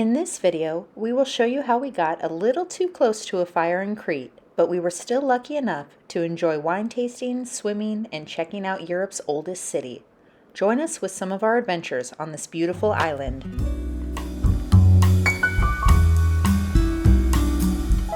In this video, we will show you how we got a little too close to a fire in Crete, but we were still lucky enough to enjoy wine tasting, swimming, and checking out Europe's oldest city. Join us with some of our adventures on this beautiful island.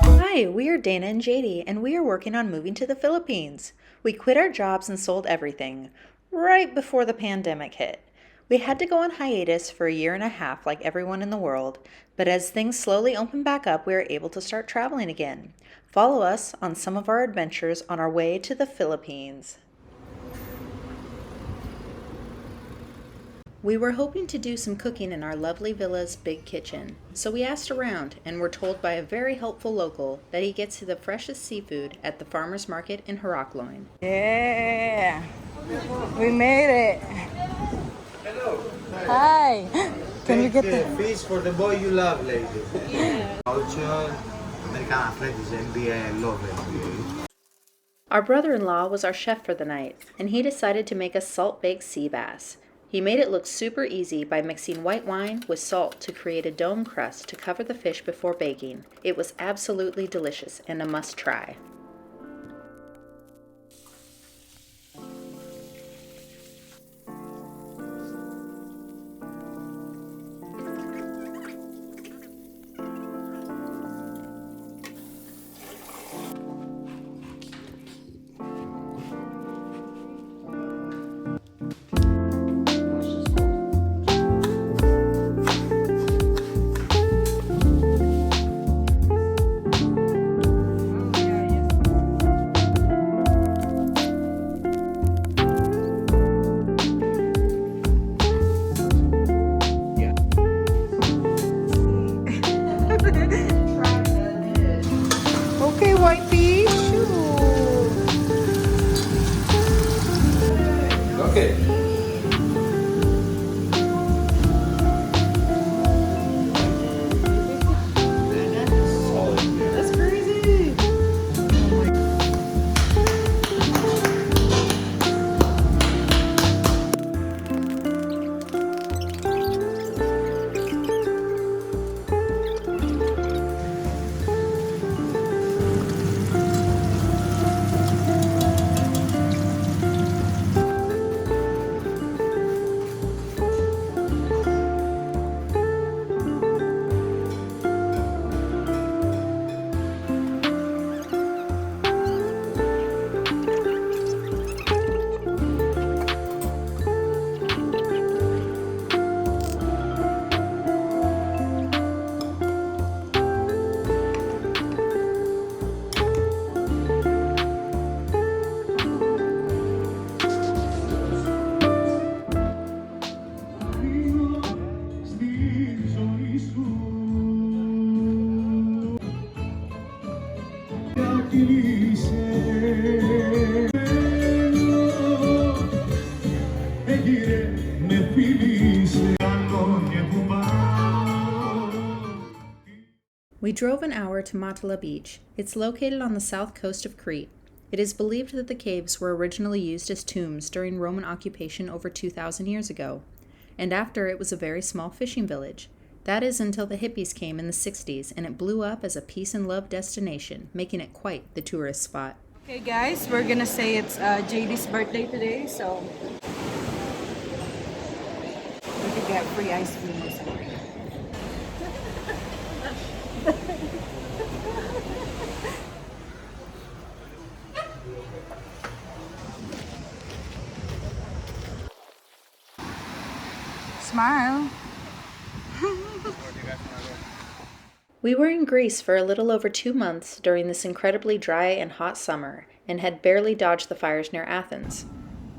Hi, we are Dana and JD, and we are working on moving to the Philippines. We quit our jobs and sold everything right before the pandemic hit. We had to go on hiatus for a year and a half like everyone in the world, but as things slowly opened back up, we were able to start traveling again. Follow us on some of our adventures on our way to the Philippines. We were hoping to do some cooking in our lovely villa's big kitchen, so we asked around and were told by a very helpful local that he gets the freshest seafood at the farmer's market in Heracloin. Yeah, we made it. Hello. Hi. Can we get the fish for the boy you love, lady? Yeah. Culture, American friends, NBA, love it. Our brother-in-law was our chef for the night, and he decided to make us salt-baked sea bass. He made it look super easy by mixing white wine with salt to create a dome crust to cover the fish before baking. It was absolutely delicious and a must-try. Okay, white fish. Okay. That's crazy. We drove an hour to Matala Beach. It's located on the south coast of Crete. It is believed that the caves were originally used as tombs during Roman occupation over 2,000 years ago, and after it was a very small fishing village. That is until the hippies came in the 60s and it blew up as a peace and love destination, making it quite the tourist spot. Okay, guys, we're gonna say it's JD's birthday today, so we could get free ice cream or something. Smile. We were in Greece for a little over 2 months during this incredibly dry and hot summer and had barely dodged the fires near Athens.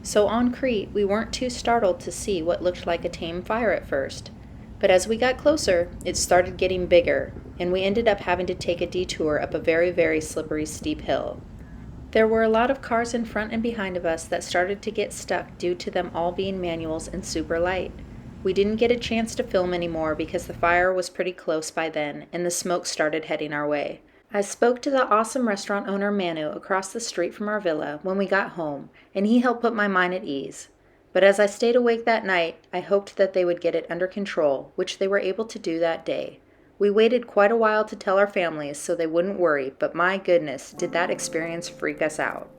So on Crete, we weren't too startled to see what looked like a tame fire at first. But as we got closer, it started getting bigger, and we ended up having to take a detour up a very, very slippery, steep hill. There were a lot of cars in front and behind of us that started to get stuck due to them all being manuals and super light. We didn't get a chance to film anymore because the fire was pretty close by then and the smoke started heading our way. I spoke to the awesome restaurant owner Manu across the street from our villa when we got home, and he helped put my mind at ease. But as I stayed awake that night, I hoped that they would get it under control, which they were able to do that day. We waited quite a while to tell our families so they wouldn't worry, but my goodness, did that experience freak us out.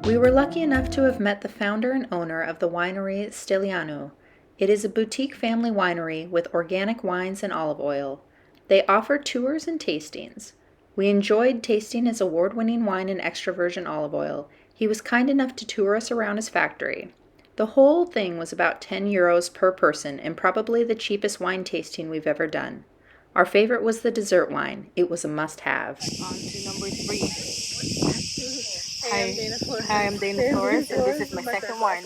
We were lucky enough to have met the founder and owner of the winery Stiliano. It is a boutique family winery with organic wines and olive oil. They offer tours and tastings. We enjoyed tasting his award-winning wine and extra virgin olive oil. He was kind enough to tour us around his factory. The whole thing was about €10 per person and probably the cheapest wine tasting we've ever done. Our favorite was the dessert wine. It was a must-have. On to number 3. Hi, I'm Dana Flores, and this is my second wine.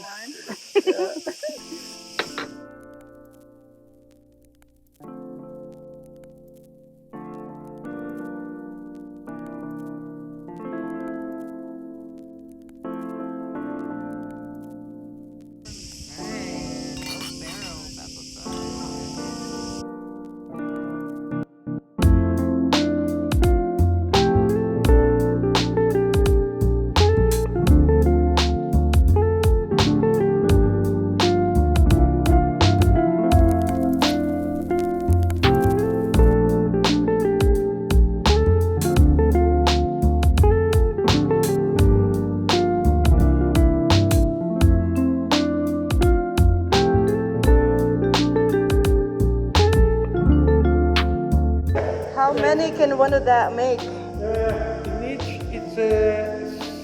How many can one of that make? In each, it's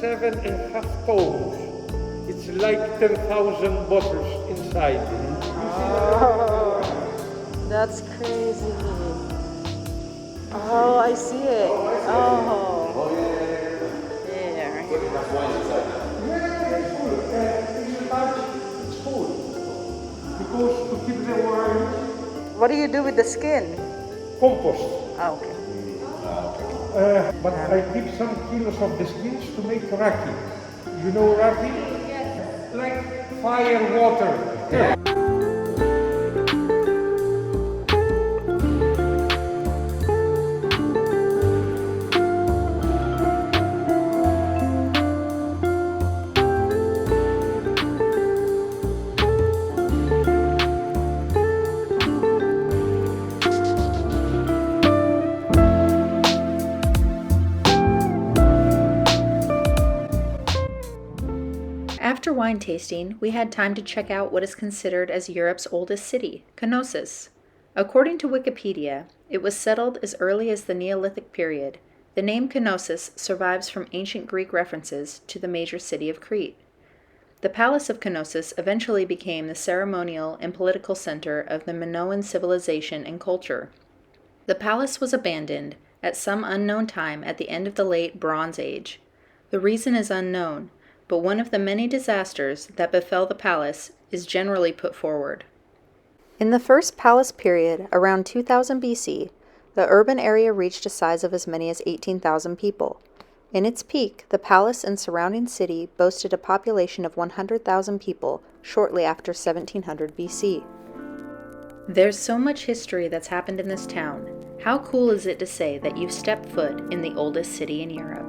7.5 tons. It's like 10,000 bottles inside. Oh, that's crazy. Oh, I see it. Oh. Yeah. It's full. Because to keep the wine, What do you do with the skin? compost. Oh, okay. But I keep some kilos of the skins to make raki. You know raki? Yes. Like fire water. After wine tasting, we had time to check out what is considered as Europe's oldest city, Knossos. According to Wikipedia, it was settled as early as the Neolithic period. The name Knossos survives from ancient Greek references to the major city of Crete. The Palace of Knossos eventually became the ceremonial and political center of the Minoan civilization and culture. The palace was abandoned at some unknown time at the end of the late Bronze Age. The reason is unknown, but one of the many disasters that befell the palace is generally put forward. In the first palace period, around 2000 BC, the urban area reached a size of as many as 18,000 people. In its peak, the palace and surrounding city boasted a population of 100,000 people shortly after 1700 BC. There's so much history that's happened in this town. How cool is it to say that you've stepped foot in the oldest city in Europe?